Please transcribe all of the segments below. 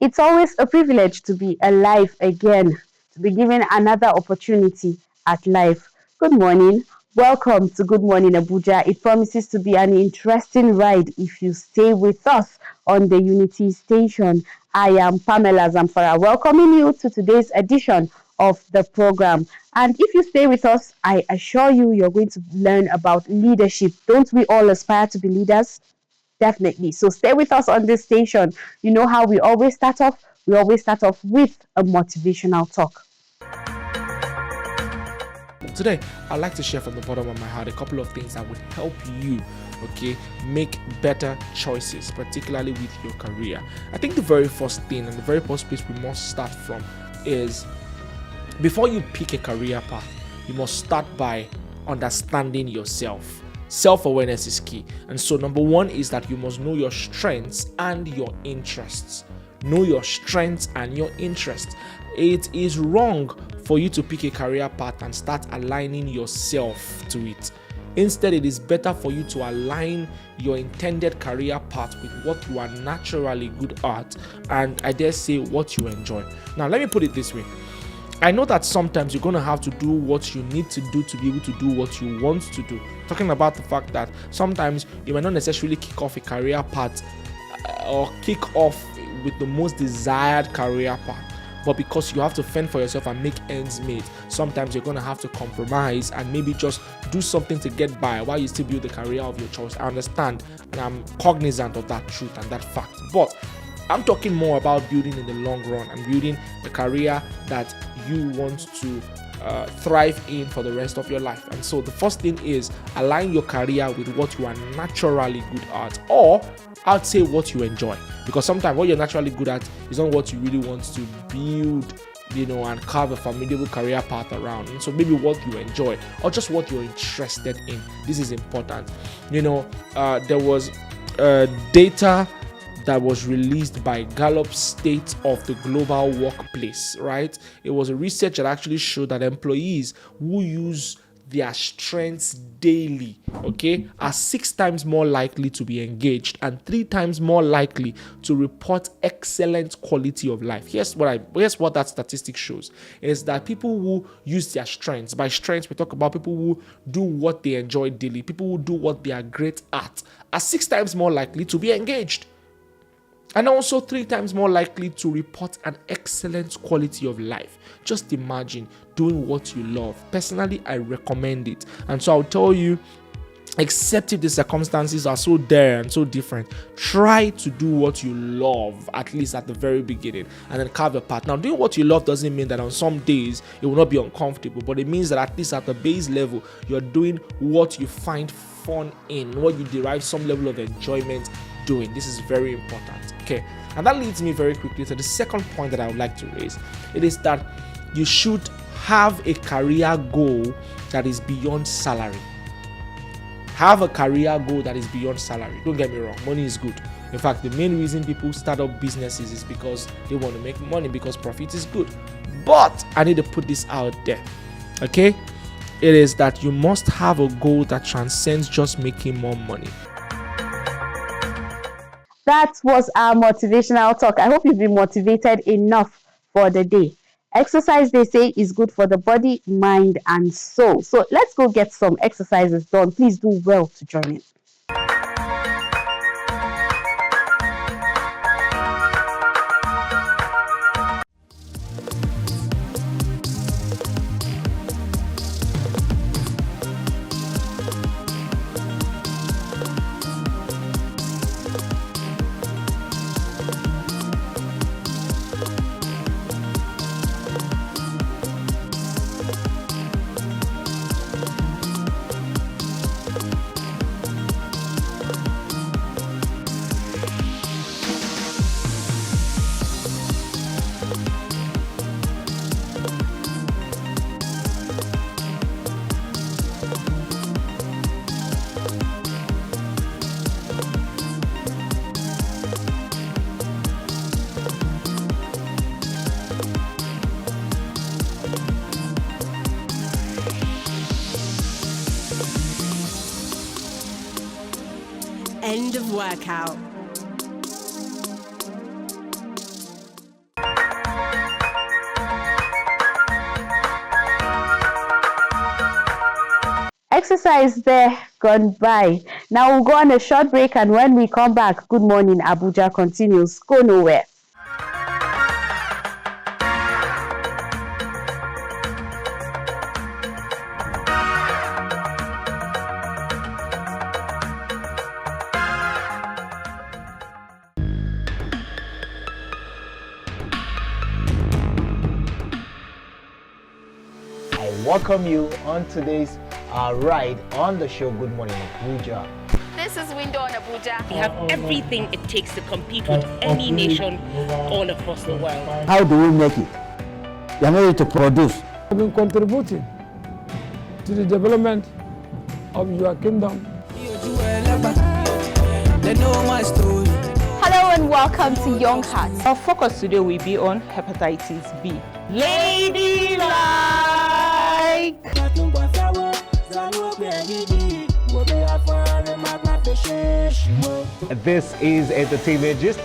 It's always a privilege to be alive again, to be given another opportunity at life. Good morning. Welcome to Good Morning Abuja. It promises to be an interesting ride if you stay with us on the Unity Station. I am Pamela Zamfara, welcoming you to today's edition of the program. And if you stay with us, I assure you, you're going to learn about leadership. Don't we all aspire to be leaders? Definitely. So stay with us on this station. You know how we always start off? We always start off with a motivational talk. Today, I'd like to share from the bottom of my heart a couple of things that would help you, make better choices, particularly with your career. I think the very first thing and the very first place we must start from is before you pick a career path, you must start by understanding yourself. Self-awareness is key. And so number one is that you must know your strengths and your interests. Know your strengths and your interests. It is wrong for you to pick a career path and start aligning yourself to it. Instead, it is better for you to align your intended career path with what you are naturally good at and, I dare say, what you enjoy. Now, let me put it this way. I know that sometimes you're going to have to do what you need to do to be able to do what you want to do. Talking about the fact that sometimes you might not necessarily kick off a career path or kick off with the most desired career path. But because you have to fend for yourself and make ends meet, sometimes you're going to have to compromise and maybe just do something to get by while you still build the career of your choice. I understand and I'm cognizant of that truth and that fact. But I'm talking more about building in the long run and building a career that you want to thrive in for the rest of your life. And so the first thing is align your career with what you are naturally good at, or I'd say what you enjoy, because sometimes what you're naturally good at is not what you really want to build, and carve a formidable career path around. And so maybe what you enjoy or just what you're interested in. This is important. There was data that was released by Gallup State of the Global Workplace, right? It was a research that actually showed that employees who use their strengths daily, are 6 times more likely to be engaged and 3 times more likely to report excellent quality of life. Here's what that statistic shows is that people who use their strengths, by strengths we talk about people who do what they enjoy daily, people who do what they are great at, are 6 times more likely to be engaged. And also 3 times more likely to report an excellent quality of life. Just imagine doing what you love. Personally, I recommend it. And so I'll tell you, except if the circumstances are so dire and so different, try to do what you love, at least at the very beginning, and then carve a path. Now, doing what you love doesn't mean that on some days it will not be uncomfortable, but it means that at least at the base level, you're doing what you find fun in, what you derive some level of enjoyment doing. This is very important. And that leads me very quickly to the second point that I would like to raise. It is that you should have a career goal that is beyond salary. Have a career goal that is beyond salary. Don't get me wrong, money is good. In fact, the main reason people start up businesses is because they want to make money, because profit is good. But I need to put this out there. It is that you must have a goal that transcends just making more money. That was our motivational talk. I hope you've been motivated enough for the day. Exercise, they say, is good for the body, mind, and soul. So let's go get some exercises done. Please do well to join in. End of workout. exercise there gone by. Now we'll go on a short break, and when we come back, Good Morning Abuja continues. Go nowhere. Welcome you on today's ride on the show Good Morning Abuja. This is Window on Abuja. We have everything it takes to compete with any nation all across the world. How do we make it? We are not ready to produce. I've been contributing to the development of your kingdom. They know my story. Hello and welcome to Young Hearts. Our focus today will be on hepatitis B. Ladylike! This is Entertainment Gist.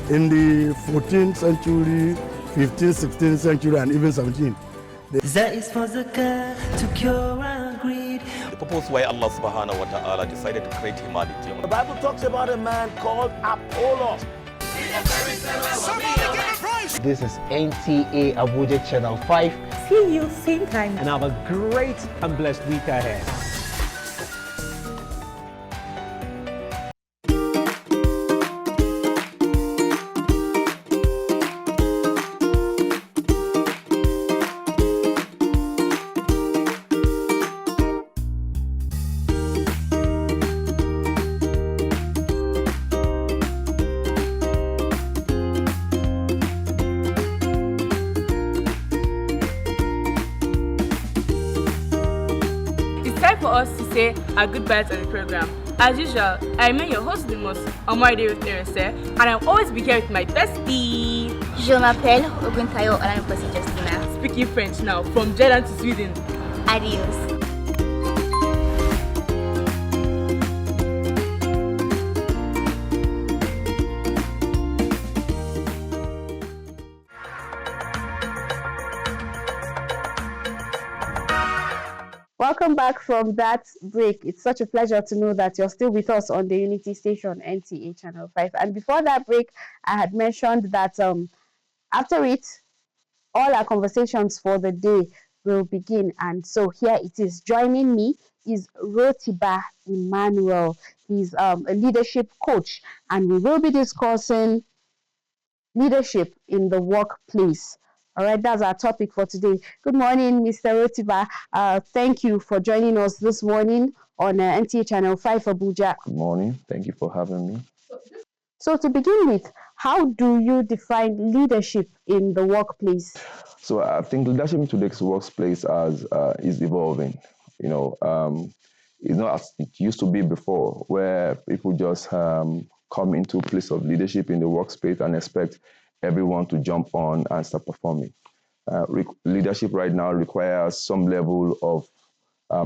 In the 14th century, 15th, 16th century, and even 17th. That is for zakah to cure our greed. The purpose why Allah subhanahu wa ta'ala decided to create humanity. The Bible talks about a man called Apollos. This is NTA Abuja Channel 5. See you same time. And have a great and blessed week ahead. Time for us to say our goodbyes on the program. As usual, I remain your host the most, Omoide with Erese, and I'll always be here with my bestie. Je m'appelle Oguntayo Olaniposi Justina. Speaking French now, from Jordan to Sweden. Adios. Welcome back from that break. It's such a pleasure to know that you're still with us on the Unity Station, NTA Channel 5. And before that break, I had mentioned that after it, all our conversations for the day will begin. And so here it is. Joining me is Rotiba Emmanuel. He's a leadership coach, and we will be discussing leadership in the workplace. All right, that's our topic for today. Good morning, Mr. Rotiba. Thank you for joining us this morning on NTA Channel 5 Abuja. Good morning. Thank you for having me. So to begin with, how do you define leadership in the workplace? So I think leadership in today's workplace is evolving. It's not as it used to be before, where people just come into a place of leadership in the workspace and expect everyone to jump on and start performing. Leadership right now requires some level of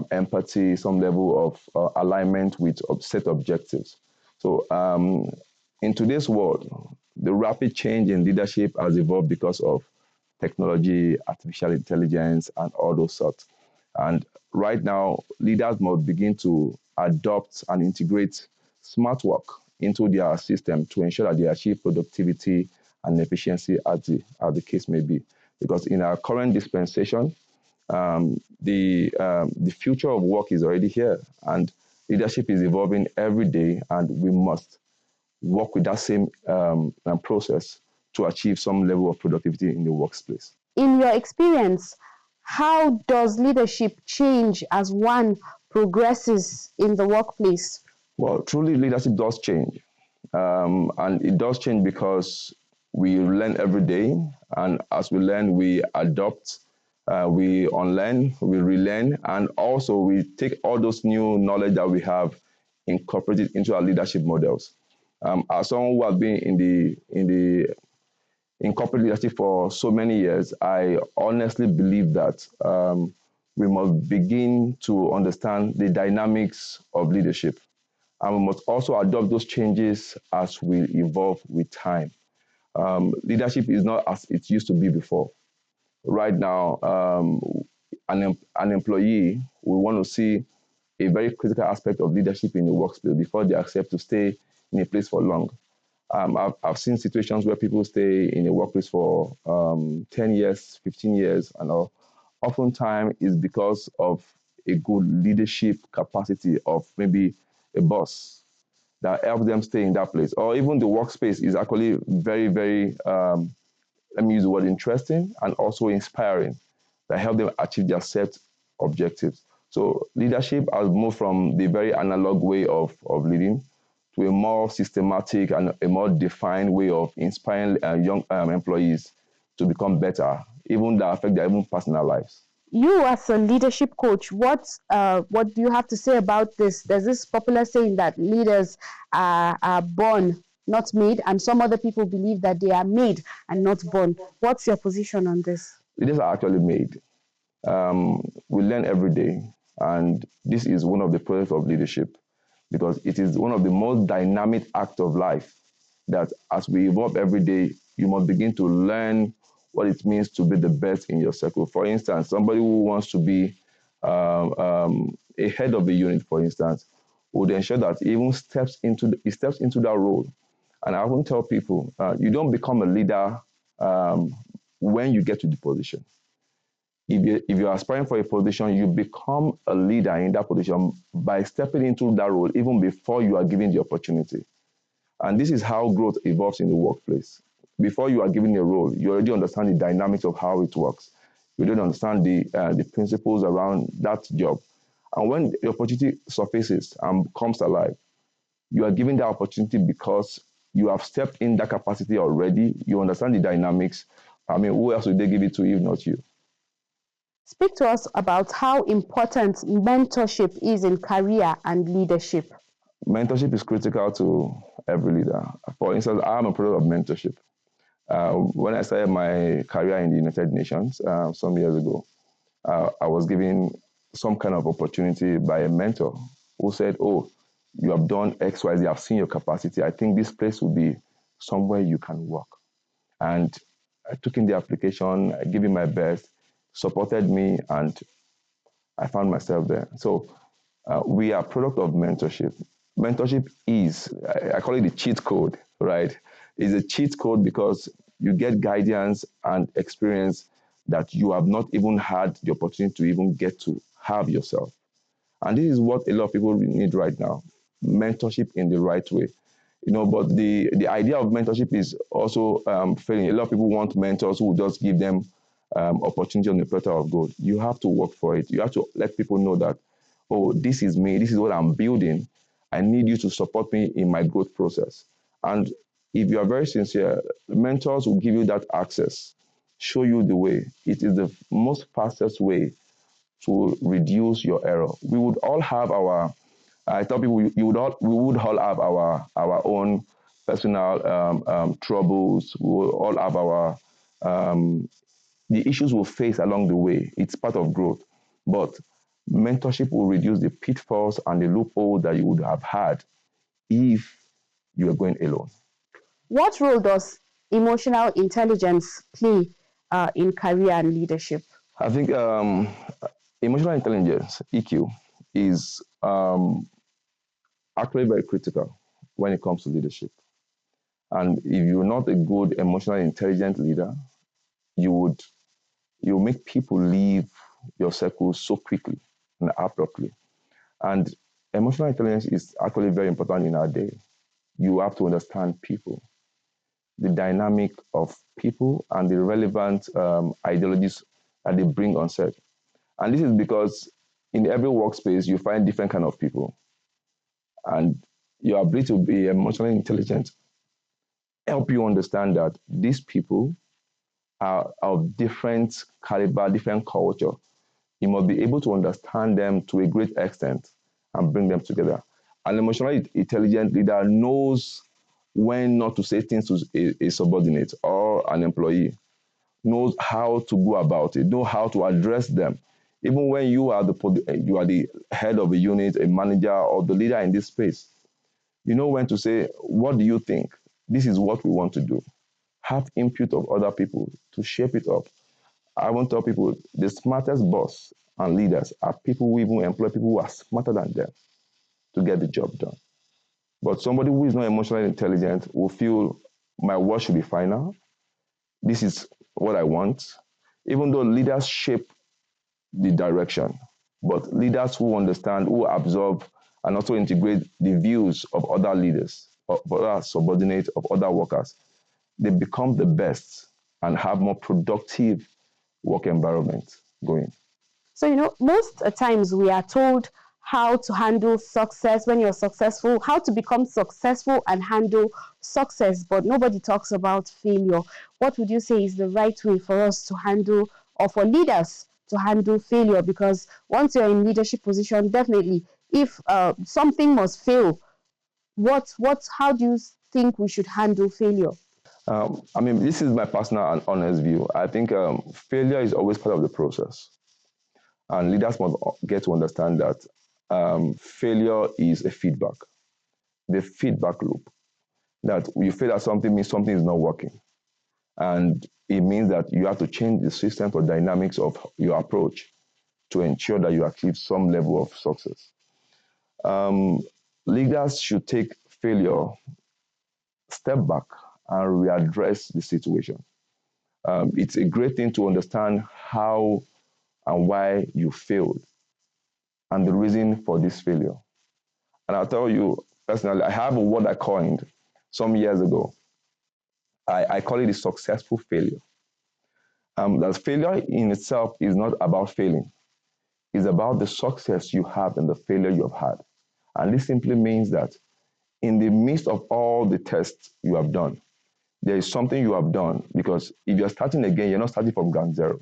empathy, some level of alignment with set objectives. So in today's world, the rapid change in leadership has evolved because of technology, artificial intelligence, and all those sorts. And right now, leaders must begin to adopt and integrate smart work into their system to ensure that they achieve productivity and efficiency as the case may be. Because in our current dispensation, the future of work is already here, and leadership is evolving every day, and we must work with that same process to achieve some level of productivity in the workplace. In your experience, how does leadership change as one progresses in the workplace? Well, truly, leadership does change. And it does change because we learn every day. And as we learn, we adopt, we unlearn, we relearn, and also we take all those new knowledge that we have, incorporate it into our leadership models. As someone who has been in corporate leadership for so many years, I honestly believe that we must begin to understand the dynamics of leadership. And we must also adopt those changes as we evolve with time. Leadership is not as it used to be before. Right now, an employee will want to see a very critical aspect of leadership in the workplace before they accept to stay in a place for long. I've seen situations where people stay in a workplace for 10 years, 15 years, and all. Oftentimes is because of a good leadership capacity of maybe a boss that helps them stay in that place. Or even the workspace is actually very, very, let me use the word interesting and also inspiring that help them achieve their set objectives. So leadership has moved from the very analog way of leading to a more systematic and a more defined way of inspiring young employees to become better, even that affect their own personal lives. You as a leadership coach, what do you have to say about this? There's this popular saying that leaders are born, not made, and some other people believe that they are made and not born. What's your position on this? Leaders are actually made. We learn every day, and this is one of the products of leadership because it is one of the most dynamic acts of life that as we evolve every day, you must begin to learn what it means to be the best in your circle. For instance, somebody who wants to be a head of a unit, for instance, would ensure that he even he steps into that role. And I often tell people, you don't become a leader when you get to the position. If you're aspiring for a position, you become a leader in that position by stepping into that role even before you are given the opportunity. And this is how growth evolves in the workplace. Before you are given a role, you already understand the dynamics of how it works. You don't understand the principles around that job. And when the opportunity surfaces and comes alive, you are given that opportunity because you have stepped in that capacity already. You understand the dynamics. I mean, who else would they give it to if not you? Speak to us about how important mentorship is in career and leadership. Mentorship is critical to every leader. For instance, I'm a product of mentorship. When I started my career in the United Nations some years ago, I was given some kind of opportunity by a mentor who said, "Oh, you have done X, Y, Z. I've seen your capacity. I think this place will be somewhere you can work." And I took in the application, I gave it my best, supported me, and I found myself there. So we are a product of mentorship. Mentorship is, I call it the cheat code, right? It's a cheat code because you get guidance and experience that you have not even had the opportunity to even get to have yourself. And this is what a lot of people need right now, mentorship in the right way. But the idea of mentorship is also failing. A lot of people want mentors who will just give them opportunity on the platter of gold. You have to work for it. You have to let people know that, oh, this is me. This is what I'm building. I need you to support me in my growth process. And if you are very sincere, mentors will give you that access, show you the way. It is the most fastest way to reduce your error. We would all have our, I tell people, we would all have our own personal troubles. We will all have our the issues we'll face along the way. It's part of growth. But mentorship will reduce the pitfalls and the loophole that you would have had if you were going alone. What role does emotional intelligence play in career and leadership? I think emotional intelligence, EQ, is actually very critical when it comes to leadership. And if you're not a good emotionally intelligent leader, you make people leave your circle so quickly and abruptly. And emotional intelligence is actually very important in our day. You have to understand people, the dynamic of people, and the relevant ideologies that they bring on set. And this is because in every workspace, you find different kind of people. And your ability to be emotionally intelligent help you understand that these people are of different caliber, different culture. You must be able to understand them to a great extent and bring them together. An emotionally intelligent leader knows when not to say things to a subordinate or an employee, knows how to go about it, know how to address them. Even when you are the head of a unit, a manager, or the leader in this space, you know when to say, what do you think? This is what we want to do. have input of other people to shape it up. I want to tell people the smartest boss and leaders are people who even employ people who are smarter than them to get the job done. But somebody who is not emotionally intelligent will feel my word should be final. This is what I want. Even though leaders shape the direction, but leaders who understand, who absorb, and also integrate the views of other leaders, of other subordinates, of other workers, they become the best and have more productive work environment going. So, most times we are told how to handle success when you're successful, how to become successful and handle success, but nobody talks about failure. What would you say is the right way for us to handle, or for leaders to handle failure? Because once you're in leadership position, definitely, if something must fail, how do you think we should handle failure? This is my personal and honest view. I think failure is always part of the process. And leaders must get to understand that failure is a feedback, the feedback loop. That you fail at something means something is not working. And it means that you have to change the system or dynamics of your approach to ensure that you achieve some level of success. Leaders should take failure, step back, and readdress the situation. It's a great thing to understand how and why you failed and the reason for this failure. And I'll tell you personally, I have a word I coined some years ago. I call it a successful failure. That failure in itself is not about failing. It's about the success you have and the failure you have had. And this simply means that in the midst of all the tests you have done, there is something you have done, because if you're starting again, you're not starting from ground zero.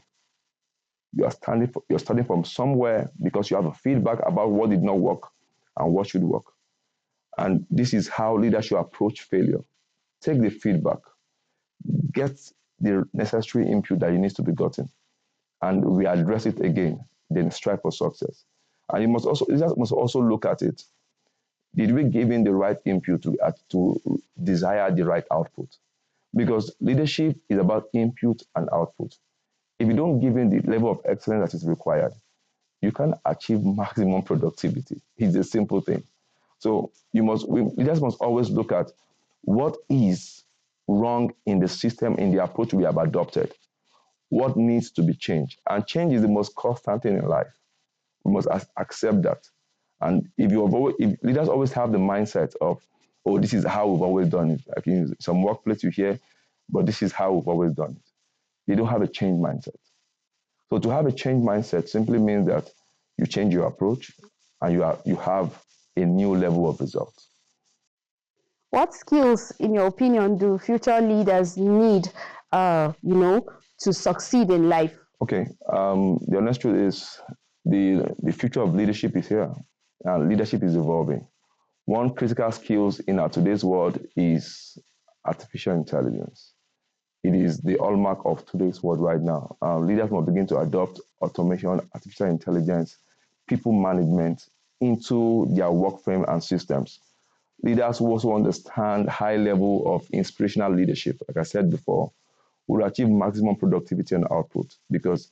You're starting from somewhere because you have a feedback about what did not work and what should work. And this is how leaders should approach failure. Take the feedback, get the necessary input that needs to be gotten, and readdress it again, then strive for success. And leaders must also look at it. Did we give in the right input to desire the right output? Because leadership is about input and output. If you don't give in the level of excellence that is required, you can achieve maximum productivity. It's a simple thing. So leaders must always look at what is wrong in the system, in the approach we have adopted. What needs to be changed? And change is the most constant thing in life. We must accept that. And if leaders always have the mindset of, oh, this is how we've always done it. Like in some workplace you hear, but this is how we've always done it. They don't have a change mindset. So to have a change mindset simply means that you change your approach and you have a new level of results. What skills, in your opinion, do future leaders need, to succeed in life? Okay, the honest truth is the future of leadership is here, and leadership is evolving. One critical skills in our today's world is artificial intelligence. It is the hallmark of today's world right now. Leaders must begin to adopt automation, artificial intelligence, people management into their work frame and systems. Leaders who also understand high level of inspirational leadership, like I said before, will achieve maximum productivity and output, because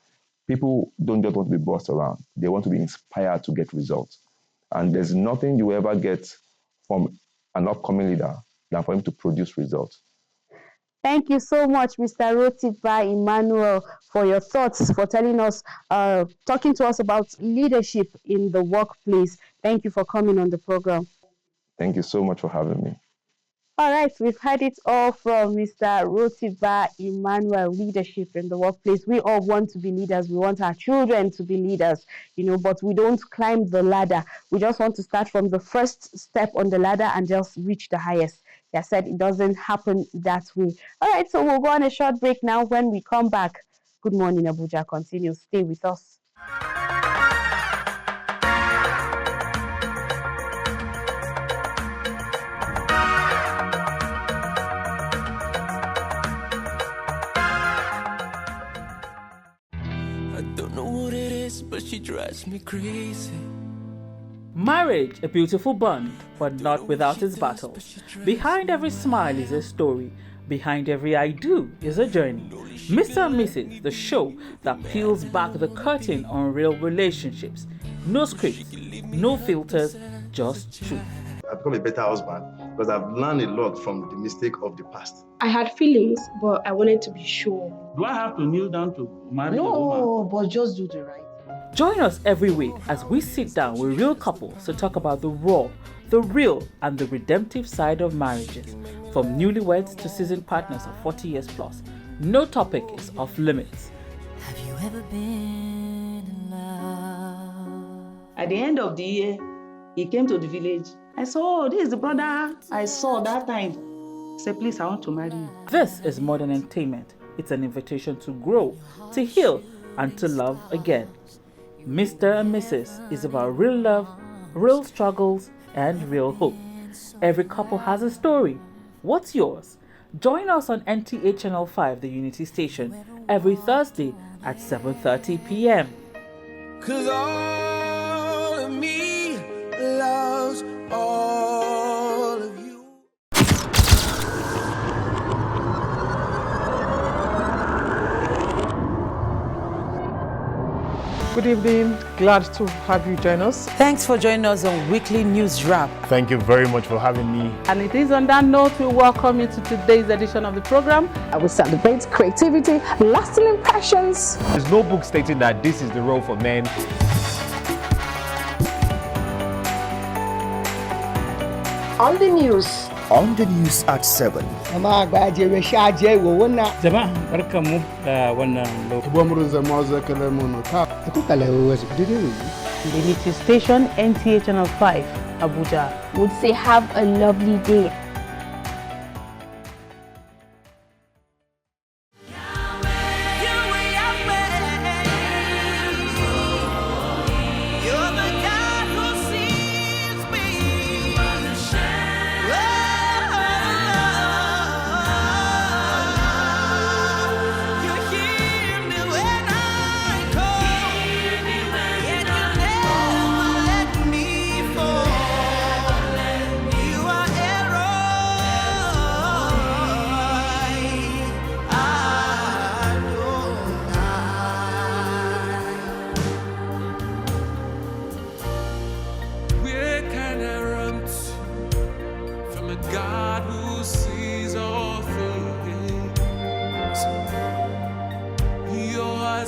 people don't just want to be bossed around. They want to be inspired to get results. And there's nothing you ever get from an upcoming leader than for him to produce results. Thank you so much, Mr. Rotiba Emmanuel, for your thoughts, for telling us, talking to us about leadership in the workplace. Thank you for coming on the program. Thank you so much for having me. All right, we've heard it all from Mr. Rotiba Emmanuel, leadership in the workplace. We all want to be leaders. We want our children to be leaders, but we don't climb the ladder. We just want to start from the first step on the ladder and just reach the highest. I said it doesn't happen that way. All right, so we'll go on a short break now. When we come back, Good Morning Abuja continues. Stay with us. But she drives me crazy. Marriage, a beautiful bond, but not without its battles. Behind every smile is a story. Behind every I do is a journey. Mr. and Mrs., the show that peels back the curtain on real relationships. No scripts, no filters, just truth. I've become a better husband because I've learned a lot from the mistake of the past. I had feelings, but I wanted to be sure. Do I have to kneel down to marry a woman? No, but just do the right. Join us every week as we sit down with real couples to talk about the raw, the real, and the redemptive side of marriages. From newlyweds to seasoned partners of 40 years plus, no topic is off limits. Have you ever been in love? At the end of the year, he came to the village. I saw, oh, this is the brother I saw that time. He said, please, I want to marry you. This is Modern Entertainment. It's an invitation to grow, to heal, and to love again. Mr. and Mrs. is about real love, real struggles, and real hope. Every couple has a story. What's yours? Join us on NTA Channel 5, the Unity Station, every Thursday at 7:30 p.m. 'Cause all of me loves all of you. Good evening. Glad to have you join us. Thanks for joining us on Weekly News Wrap. Thank you very much for having me. And it is on that note we welcome you to today's edition of the program. I will celebrate creativity, lasting impressions. There's no book stating that this is the role for men. On the news. On the news at 7. Jama'a barkamu da wannan Unity Station, NTA Channel 5, Abuja. Would say have a lovely day.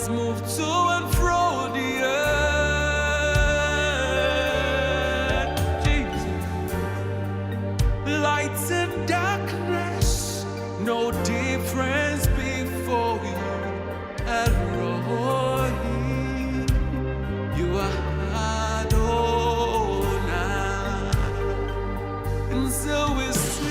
Move to and fro the earth, Jesus. Lights and darkness, no difference before you. Elroy, you are Adonai, and so we sing.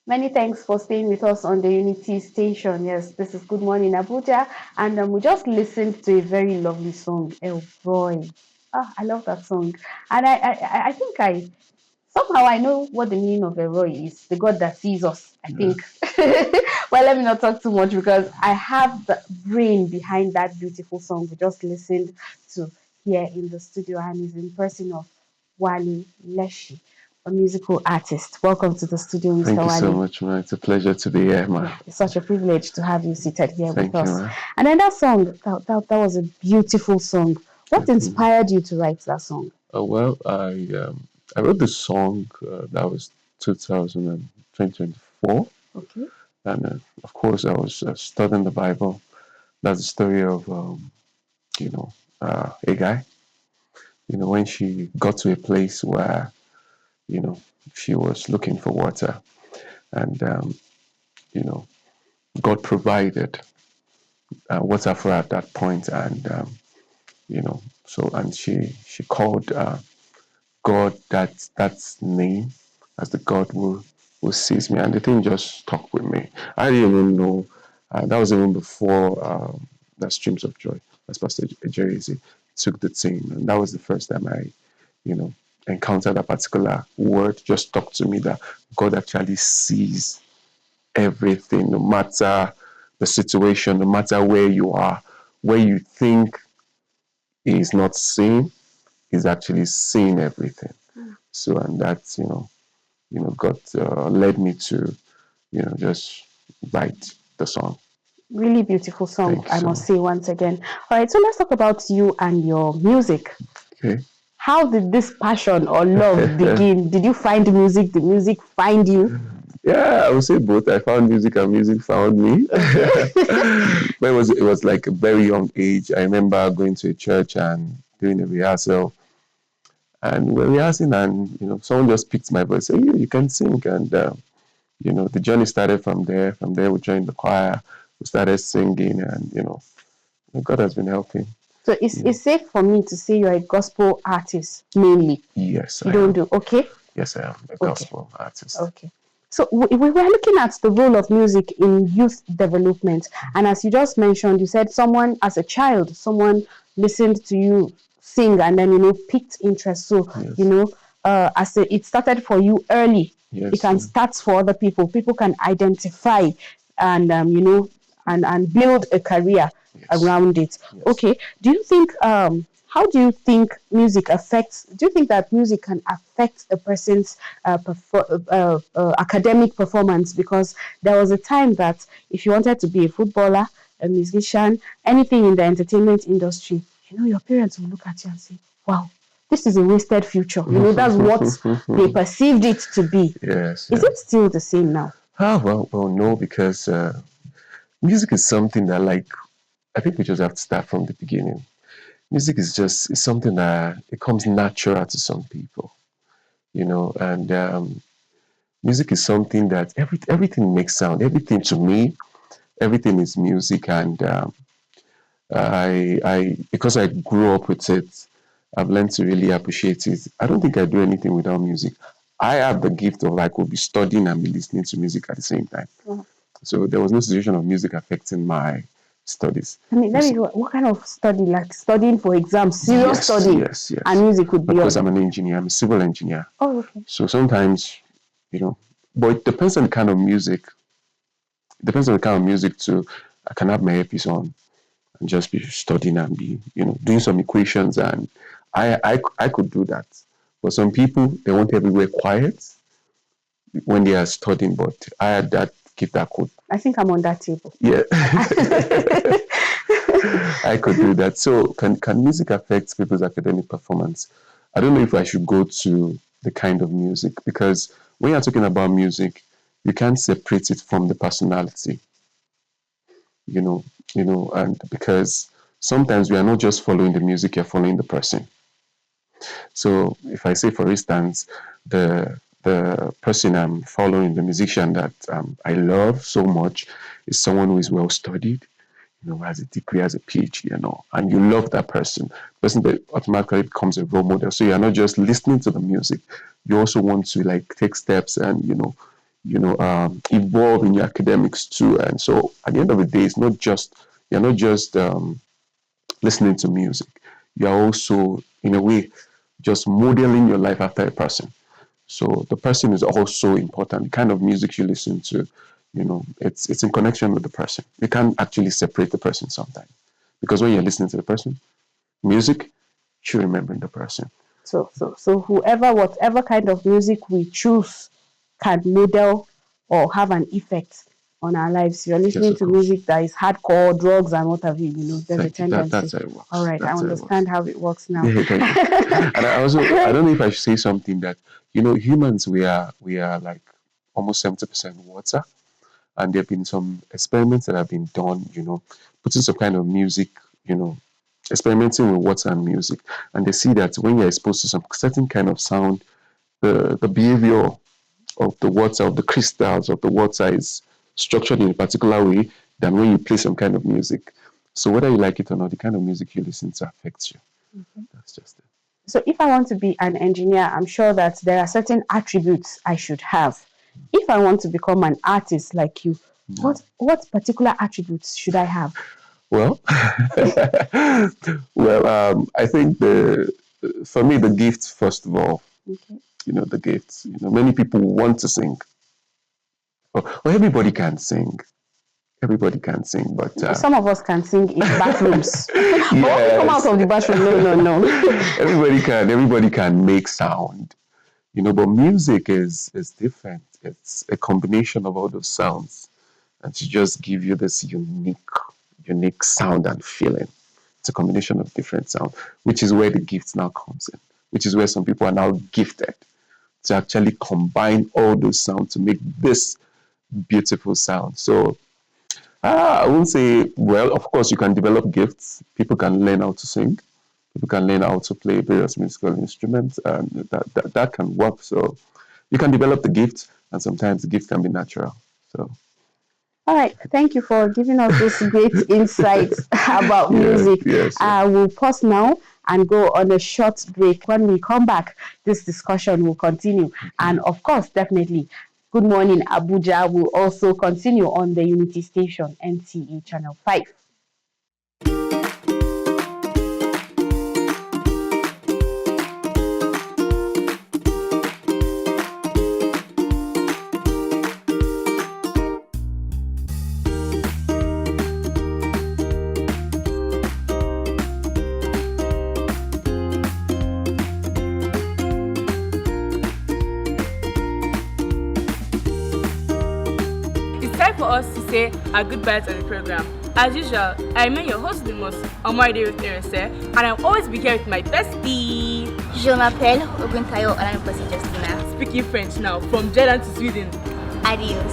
Many thanks for staying with us on the Unity Station. Yes, this is Good Morning Abuja, and we just listened to a very lovely song, El Roy. Oh, I love that song, and I think somehow I know what the meaning of El Roy is, the God that sees us, I think. Well, let me not talk too much because I have the brain behind that beautiful song we just listened to here in the studio, and is in person of Wale Leshi, a musical artist. Welcome to the studio, Mr. Thank you Wale. so much, man. It's a pleasure to be here, man. It's such a privilege to have you seated here Thank with you, us. man. And then that song, that was a beautiful song. What inspired you to write that song? Well, I wrote the song that was 2024. Okay. And of course, I was studying the Bible. That's the story of, a guy. When she got to a place where, she was looking for water, and God provided water for her at that point, and and she called God that's name as the God who sees me, and the thing just stuck with me. I didn't even know that was even before the Streams of Joy, as Pastor Jerry took the team, and that was the first time I, encountered a particular word. Just stuck to me that God actually sees everything, no matter the situation, no matter where you are, where you think He is not seeing, He's actually seeing everything. So, and that's, God led me to, just write the song. Really beautiful song, Thank you I so must much. say once again. All right, so let's talk about you and your music. Okay. How did this passion or love begin? Did you find music? Did music find you? Yeah, I would say both. I found music and music found me. But it was like a very young age. I remember going to a church and doing a rehearsal. And we're rehearsing, and someone just picked my voice, say, you can sing. And the journey started from there. From there, we joined the choir. We started singing, and God has been helping. So it's safe for me to say you're a gospel artist mainly. Yes, You I don't am. do okay. Yes, I am a gospel artist. Okay. So we were looking at the role of music in youth development, and as you just mentioned, you said someone as a child, someone listened to you sing, and then picked interest. So it started for you early. Yes, it can start for other people. People can identify, and and build a career around it. Okay. Do you think how do you think music affects? Do you think that music can affect a person's academic performance? Because there was a time that if you wanted to be a footballer, a musician, anything in the entertainment industry, your parents will look at you and say, "Wow, this is a wasted future." That's what they perceived it to be. Yes. Is it still the same now? Well, no, because music is something that, I think we just have to start from the beginning. Music is it's something that it comes natural to some people, and music is something that everything makes sound. Everything to me, everything is music, and I because I grew up with it, I've learned to really appreciate it. I don't think I do anything without music. I have the gift of I could be studying and be listening to music at the same time. So there was no situation of music affecting my studies. I mean, what kind of study? Like studying for exams, serious study, yes. and music would be because on. I'm an engineer, I'm a civil engineer. Oh, okay. So sometimes, but it depends on the kind of music. It depends on the kind of music too. I can have my earpiece on and just be studying and be, doing some equations, and I could do that. But some people, they want everywhere quiet when they are studying, but I had that gift that could. I think I'm on that table. Yeah. I could do that. So can music affect people's academic performance? I don't know if I should go to the kind of music, because when you're talking about music, you can't separate it from the personality. And because sometimes we are not just following the music, you're following the person. So if I say, for instance, the person I'm following, the musician that I love so much, is someone who is well studied, has a degree, has a PhD, and you love that person that automatically becomes a role model. So you're not just listening to the music, you also want to take steps and evolve in your academics too. And so at the end of the day, you're not just listening to music, you're also in a way just modeling your life after a person. So the person is also important. The kind of music you listen to, it's in connection with the person. You can't actually separate the person sometimes, because when you're listening to the person, music, you're remembering the person. So whatever kind of music we choose can model or have an effect on our lives. You're listening to music that is hardcore, drugs, and what have you. There's a tendency. That's how it works. All right, I understand how it works now. Yeah, thank you. And I don't know if I should say something that, humans, we are like almost 70% water. And there have been some experiments that have been done, putting some kind of music, experimenting with water and music. And they see that when you're exposed to some certain kind of sound, the behavior of the water, of the crystals of the water is structured in a particular way than when you play some kind of music. So whether you like it or not, the kind of music you listen to affects you. That's just it. So if I want to be an engineer, I'm sure that there are certain attributes I should have. If I want to become an artist like you, what particular attributes should I have? Well, I think for me, the gift, first of all, the gifts. Many people want to sing. Well, everybody can sing. Everybody can sing, but some of us can sing in bathrooms. But when we come out of the bathroom, no. Everybody can make sound. But music is different. It's a combination of all those sounds, and to just give you this unique sound and feeling. It's a combination of different sound, which is where the gift now comes in, which is where some people are now gifted to actually combine all those sounds to make this beautiful sound. So I won't say, well, of course you can develop gifts. People can learn how to sing. People can learn how to play various musical instruments, and that can work. So you can develop the gift, and sometimes the gift can be natural. So. All right, thank you for giving us this great insights about music. Yes. We'll pause now and go on a short break. When we come back, this discussion will continue. And of course, definitely, Good Morning Abuja will also continue on the Unity Station, NTA Channel 5. For us to say our goodbyes on the program. As usual, I remain your host, the most Omar with Erese, and I'll always be here with my bestie. Je m'appelle Oguntayo Olaniposi Justina. Speaking French now, from Jordan to Sweden. Adios.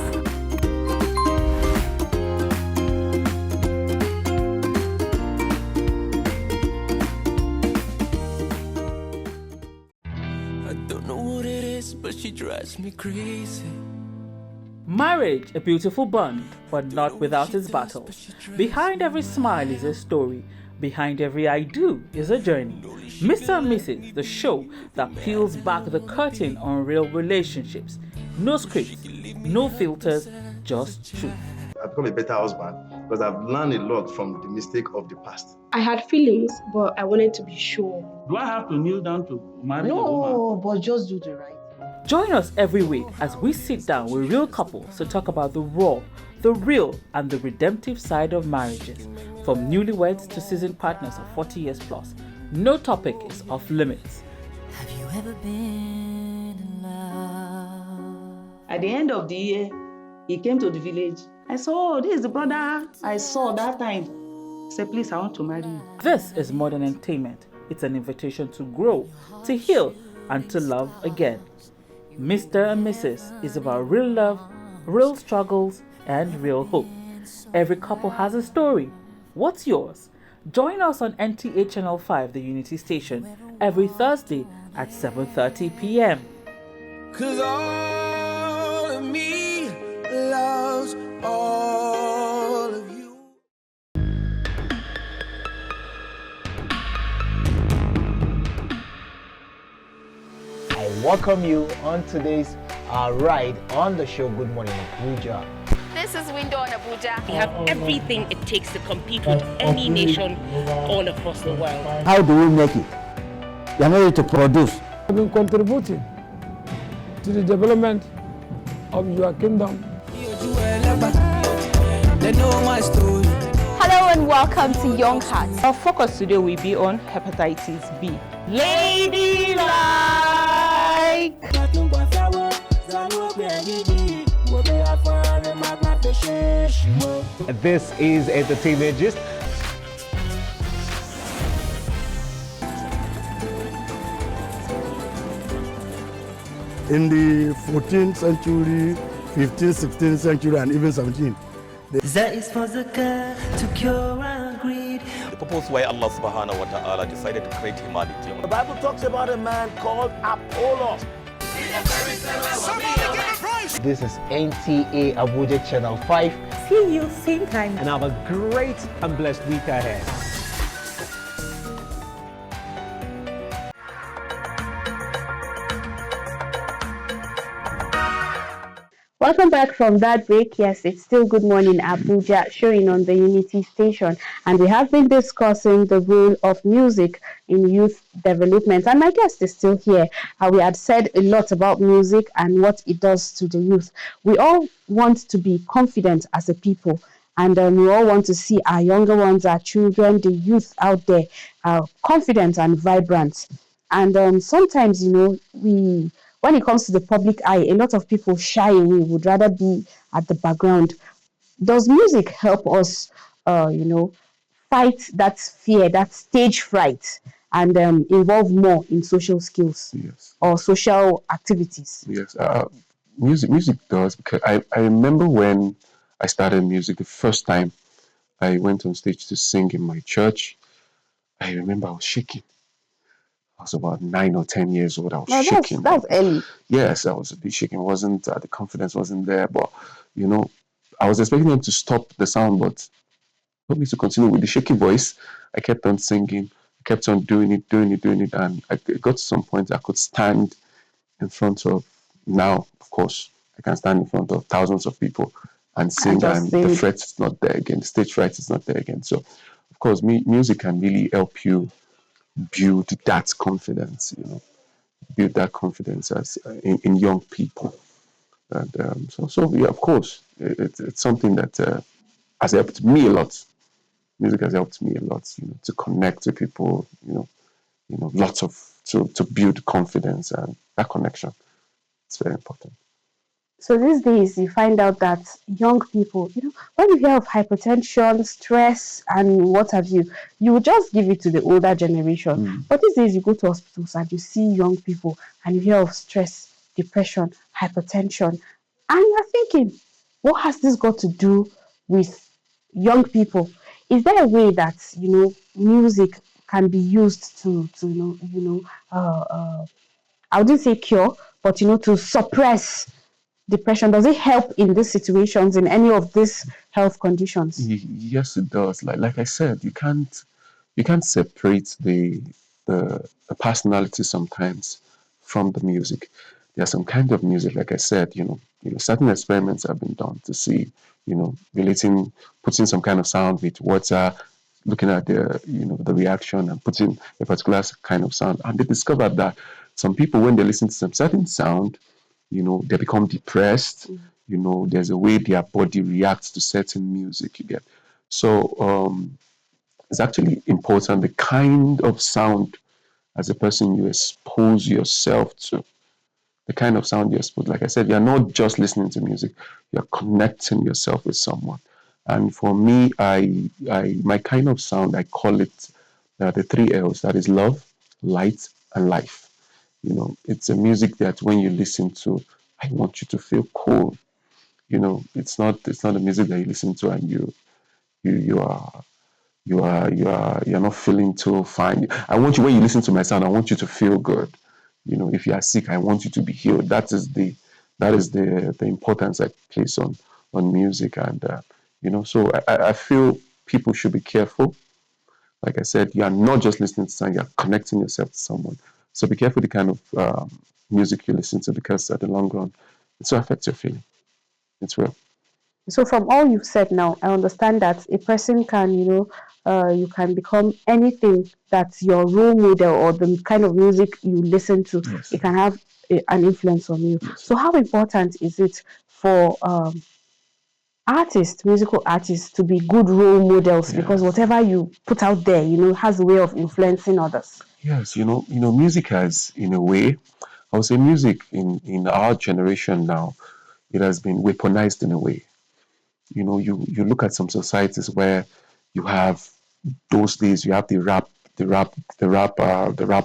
I don't know what it is, but she drives me crazy. Marriage, a beautiful bond, but not without its battles. Behind every smile is a story. Behind every I do is a journey. Mr. and Mrs., the show that peels back the curtain on real relationships. No scripts, no filters, just truth. I've become a better husband because I've learned a lot from the mistake of the past. I had feelings, but I wanted to be sure. Do I have to kneel down to marry a woman? No, but just do the right. Join us every week as we sit down with real couples to talk about the raw, the real, and the redemptive side of marriages. From newlyweds to seasoned partners of 40 years plus, no topic is off limits. Have you ever been in love? At the end of the year, he came to the village. I said, oh, this is the brother I saw that time. I said, please, I want to marry you. This is modern entertainment. It's an invitation to grow, to heal, and to love again. Mr. and Mrs. is about real love, real struggles, and real hope. Every couple has a story. What's yours? Join us on NTA Channel 5, the Unity Station, every Thursday at 7:30 p.m. 'Cause all of me loves all of you. I welcome you on today's ride on the show Good Morning Abuja. This is Window on Abuja. We have everything it takes to compete with any nation all across the world. How do we make it? You are not ready to produce. I've been contributing to the development of your kingdom. Hello and welcome to Young Hearts. Our focus today will be on hepatitis B. Ladylike! This is Entertainment Gist. In the 14th century, 15th, 16th century, and even 17th. That is for zakah to cure our greed. The purpose why Allah subhanahu wa ta'ala decided to create humanity. The Bible talks about a man called Apollos. This is NTA Abuja Channel 5. See you same time. And have a great and blessed week ahead. Welcome back from that break. Yes, it's still Good Morning Abuja showing on the Unity station, and we have been discussing the role of music in youth development, and my guest is still here. We had said a lot about music and what it does to the youth. We all want to be confident as a people, and we all want to see our younger ones, our children, the youth out there, confident and vibrant. And sometimes, when it comes to the public eye, a lot of people shy away, would rather be at the background. Does music help us, fight that fear, that stage fright, and involve more in social skills or social activities? Yes, music does, because I remember when I started music the first time I went on stage to sing in my church. I remember I was shaking. I was about 9 or 10 years old. I was shaking. That's early. Yes, I was a bit shaking. Wasn't the confidence wasn't there, but I was expecting them to stop the sound, but told me to continue with the shaky voice. I kept on singing. I kept on doing it, and it got to some point I could stand in front of. Now, of course, I can stand in front of thousands of people and sing, and the threat is not there again. The stage fright is not there again. So, of course, music can really help you build that confidence, build that confidence as in young people. And so yeah, of course, it's something that has helped me a lot. Music has helped me a lot, to connect with people, lots of to build confidence, and that connection. It's very important. So these days, you find out that young people, when you hear of hypertension, stress, and what have you, you will just give it to the older generation. But these days, you go to hospitals and you see young people, and you hear of stress, depression, hypertension, and you're thinking, what has this got to do with young people? Is there a way that music can be used to I wouldn't say cure, but to suppress depression? Does it help in these situations, in any of these health conditions? Yes, it does. Like I said, you can't separate the personality sometimes from the music. There's some kind of music, like I said, certain experiments have been done to see, putting some kind of sound with water, looking at the reaction, and putting a particular kind of sound, and they discovered that some people, when they listen to some certain sound, they become depressed. There's a way their body reacts to certain music, you get. So it's actually important the kind of sound as a person you expose yourself to. The kind of sound you expose. Like I said, you're not just listening to music, you're connecting yourself with someone. And for me, my kind of sound, I call it the 3 L's. That is love, light, and life. It's a music that when you listen to, I want you to feel cool. It's not a music that you listen to and you're not feeling too fine. I want you, when you listen to my sound, I want you to feel good. If you are sick, I want you to be healed. That is the importance I place on music. And so I feel people should be careful. Like I said, you are not just listening to sound, you're connecting yourself to someone. So be careful the kind of music you listen to, because at the long run, it will affect your feeling. It's real. So from all you've said now, I understand that a person can, you can become anything that's your role model, or the kind of music you listen to. Yes. It can have an influence on you. Yes. So how important is it for musical artists, to be good role models? Yes. Because whatever you put out there, has a way of influencing others. Yes, music has, in a way, I would say music in our generation now, it has been weaponized in a way. you look at some societies where you have those days, you have the rap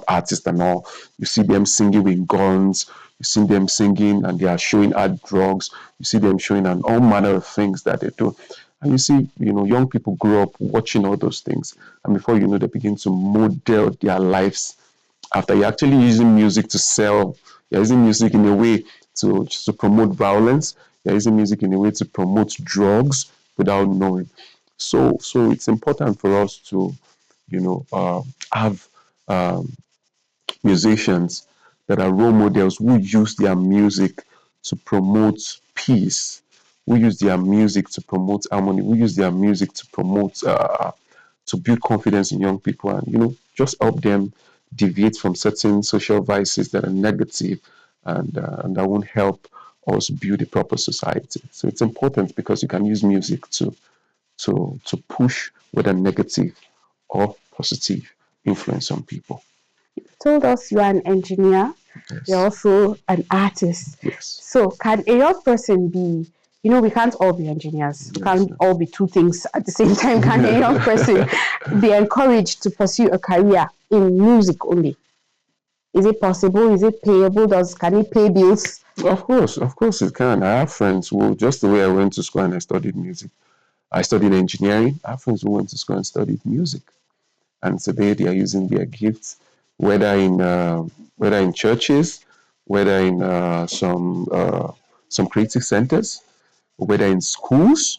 artists and all. You see them singing with guns. You see them singing and they are showing hard drugs. You see them showing and all manner of things that they do. And you see, young people grow up watching all those things. And before you know, they begin to model their lives after. You're actually using music to sell. You're using music in a way to promote violence. You're using music in a way to promote drugs without knowing. So it's important for us to, have musicians that are role models who use their music to promote peace, who use their music to promote harmony, who use their music to promote, to build confidence in young people and, just help them deviate from certain social vices that are negative and that won't help us build a proper society. So it's important because you can use music to push whether negative or positive influence on people. You told us you are an engineer. Yes. You're also an artist. Yes. So can a young person be, we can't all be engineers. We can't all be two things at the same time. Can a young person be encouraged to pursue a career in music only? Is it possible? Is it payable? Can it pay bills? Of course it can. I have friends who, just the way I went to school and I studied music, I studied engineering. I have friends who went to school and studied music. And today they are using their gifts, whether in churches, whether in some creative centers, whether in schools.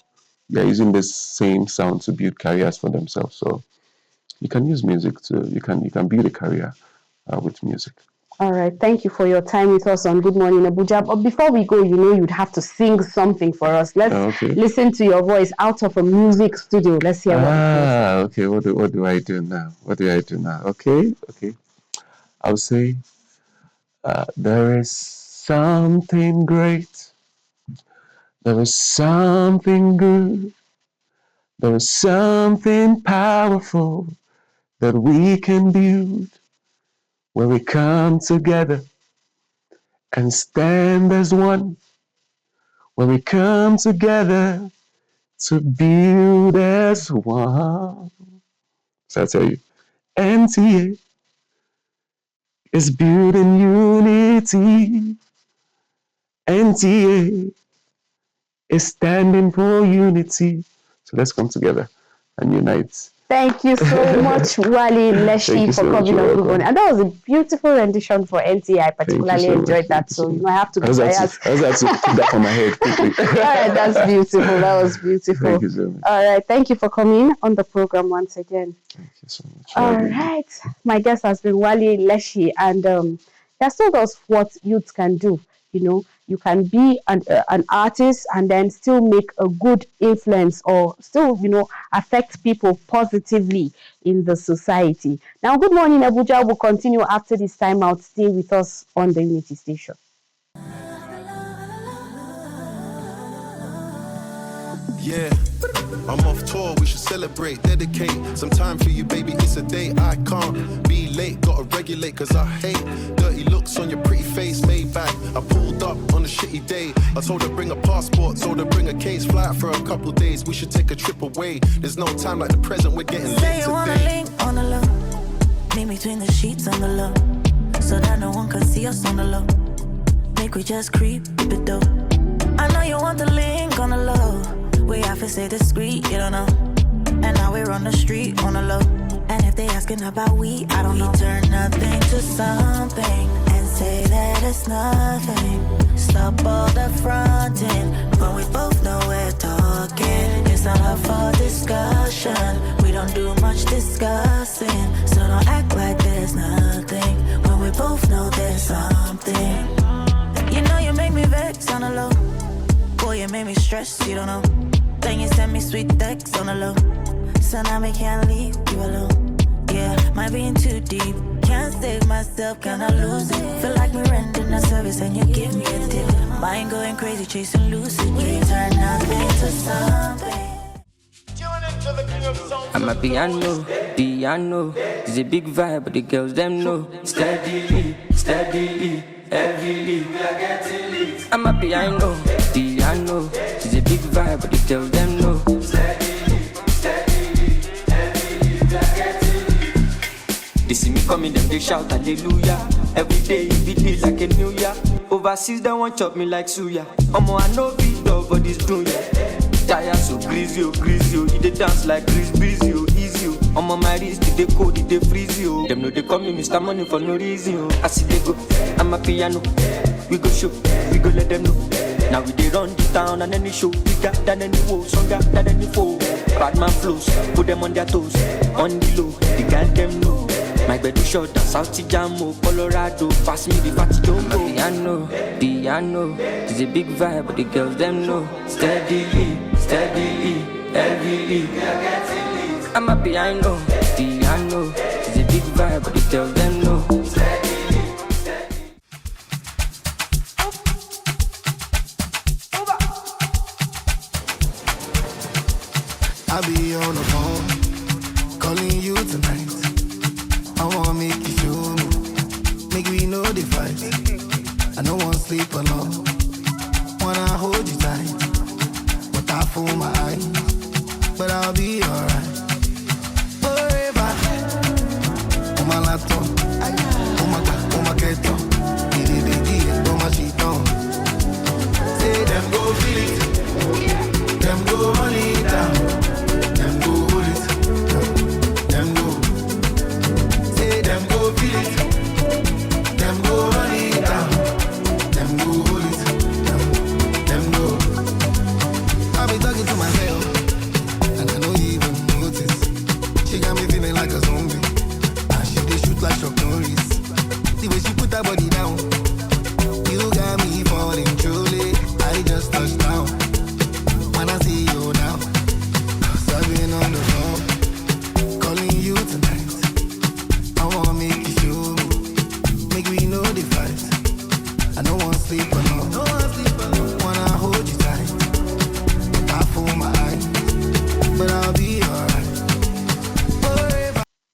They are using the same sound to build careers for themselves. So you can use music you can build a career with music. All right. Thank you for your time with us on Good Morning Abuja. But before we go, you'd have to sing something for us. Let's listen to your voice out of a music studio. Let's hear what it feels. Okay. What do I do now? Okay. I'll say, there is something great. There is something good. There is something powerful that we can build when we come together and stand as one. When we come together to build as one. So I tell you, NTA is building unity. NTA is standing for unity. So let's come together and unite. Thank you so much, Wale Leshi, for coming on Good Morning. And that was a beautiful rendition for NTA. I particularly enjoyed that. So I have to be biased. I was to put that on my head quickly. All right, that's beautiful. That was beautiful. Thank you so much. All right, thank you for coming on the program once again. Thank you so much. All right, my guest has been Wale Leshi, and he has told us what youth can do. You can be an artist and then still make a good influence or still, affect people positively in the society. Now, Good Morning Abuja will continue after this time out. Stay with us on the Unity Station. Yeah, I'm off tour, we should celebrate, dedicate some time for you, baby, it's a day. I can't be late, gotta regulate, cause I hate dirty looks on your pretty face, made back. I pulled up on a shitty day, I told her bring a passport, told her bring a case, fly out for a couple days, we should take a trip away. There's no time like the present, we're getting Say lit you wanna today. link on the low, meet between the sheets on the low, so that no one can see us on the low. Make we just creep it though. I know you want the link on the low. We have to stay discreet, you don't know. And now we're on the street on the low. And if they asking about we, I don't know. Turn nothing to something and say that it's nothing. Stop all the fronting when we both know we're talking. It's not up for discussion. We don't do much discussing. So don't act like there's nothing when we both know there's something. You know you make me vex on the low. Boy, you make me stress, you don't know. Then you send me sweet texts on the low. So now I can't leave you alone. Yeah, might be in too deep. Can't save myself, can I lose it? Feel like we're renting a service and you give me a tip. Mind going crazy, chasing lucid dreams. Turn nothing to something. I'm a piano. It's a big vibe, but the girls them know. Steadily, heavily, we are getting lit. I'm a piano. It's a big vibe, but the girls them know. They see me coming, them they shout hallelujah. Every day like a new year. Overseas, they want chop me like suya. Omo, I know beat dog, but this doing ya. Tire so greasy, oh. They dance like breezy, oh, easy, oh. Omo, my wrist, they cold, they freeze, oh. Them know they call me Mr. Money for no reason, oh. I see they go, I'm a piano. We go show, we go let them know. Now we they run the town and any show bigger than any woe, stronger than any foe. Bad man flows, put them on their toes. On the low, the girl them know. My bed is short, South Jamo, Colorado. Pass me the fatty jumbo. Piano, it's a big vibe, but the girls them know. Steadily, heavily. I'm a piano, it's a big vibe, but the girls them know. I'll be on the phone, calling you tonight. I wanna make you show me, make we know the fight. I don't wanna sleep alone, wanna hold you tight. But I fool my eyes, but I'll be alright. Forever, on my laptop, on my keto, on my sheet on. Say them go feel it, them go run it down.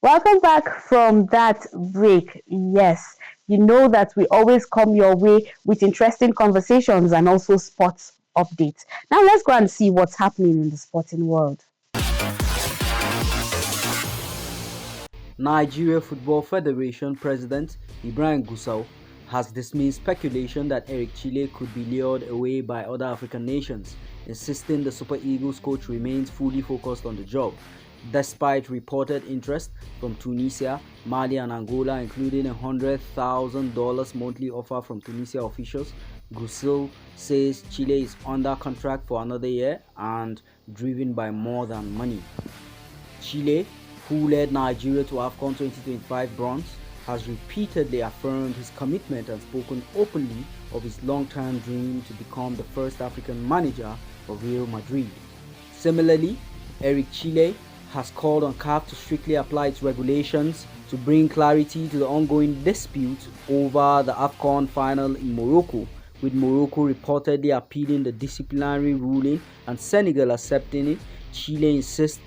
Welcome back from that break. Yes, you know that we always come your way with interesting conversations and also sports updates. Now let's go and see what's happening in the sporting world. Nigeria Football Federation President Ibrahim Gusau has dismissed speculation that Eric Chile could be lured away by other African nations, insisting the Super Eagles coach remains fully focused on the job. Despite reported interest from Tunisia, Mali and Angola, including a $100,000 monthly offer from Tunisia officials, Gusau says Chile is under contract for another year and driven by more than money. Chile, who led Nigeria to AFCON 2025 bronze, has repeatedly affirmed his commitment and spoken openly of his long-term dream to become the first African manager of Real Madrid. Similarly, Eric Chile has called on CAF to strictly apply its regulations to bring clarity to the ongoing dispute over the AFCON final in Morocco, with Morocco reportedly appealing the disciplinary ruling and Senegal accepting it. Chile insists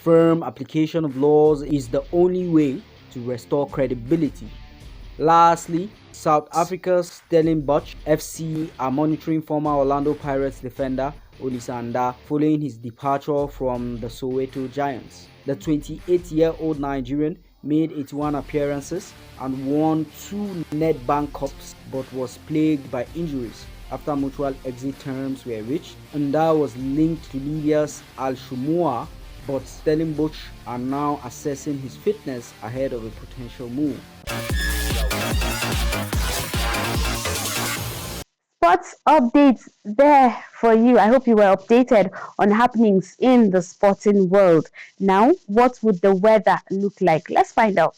firm application of laws is the only way to restore credibility. Lastly, South Africa's Stellenbosch FC are monitoring former Orlando Pirates defender Olisanda following his departure from the Soweto Giants. The 28-year-old Nigerian made 81 appearances and won 2 Nedbank Cups but was plagued by injuries after mutual exit terms were reached. Nda was linked to Libya's Al Shumua, but Stellenbosch are now assessing his fitness ahead of a potential move. Sports updates there for you. I hope you were updated on happenings in the sporting world. Now, what would the weather look like? Let's find out.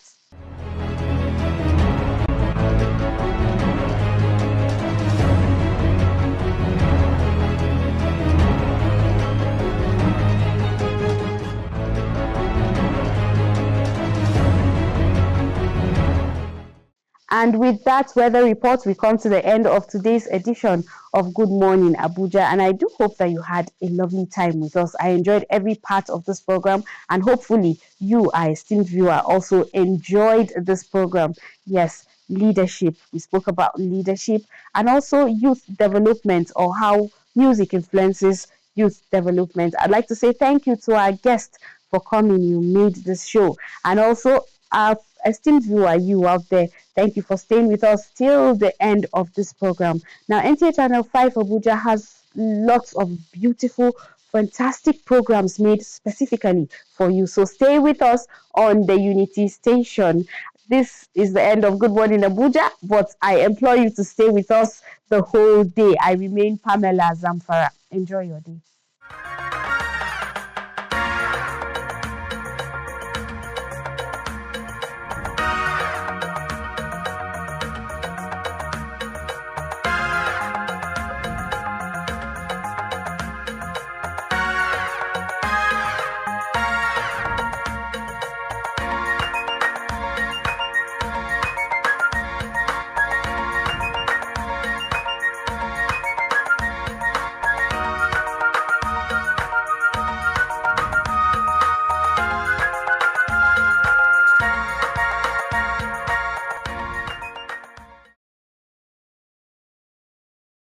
And with that weather report, we come to the end of today's edition of Good Morning Abuja. And I do hope that you had a lovely time with us. I enjoyed every part of this program, and hopefully you, our esteemed viewer, also enjoyed this program. Yes, leadership. We spoke about leadership and also youth development, or how music influences youth development. I'd like to say thank you to our guest for coming. You made this show. And also, our esteemed viewer, you out there, thank you for staying with us till the end of this program. Now, NTA Channel 5 Abuja has lots of beautiful, fantastic programs made specifically for you. So stay with us on the Unity station. This is the end of Good Morning Abuja, but I implore you to stay with us the whole day. I remain Pamela Zamfara. Enjoy your day.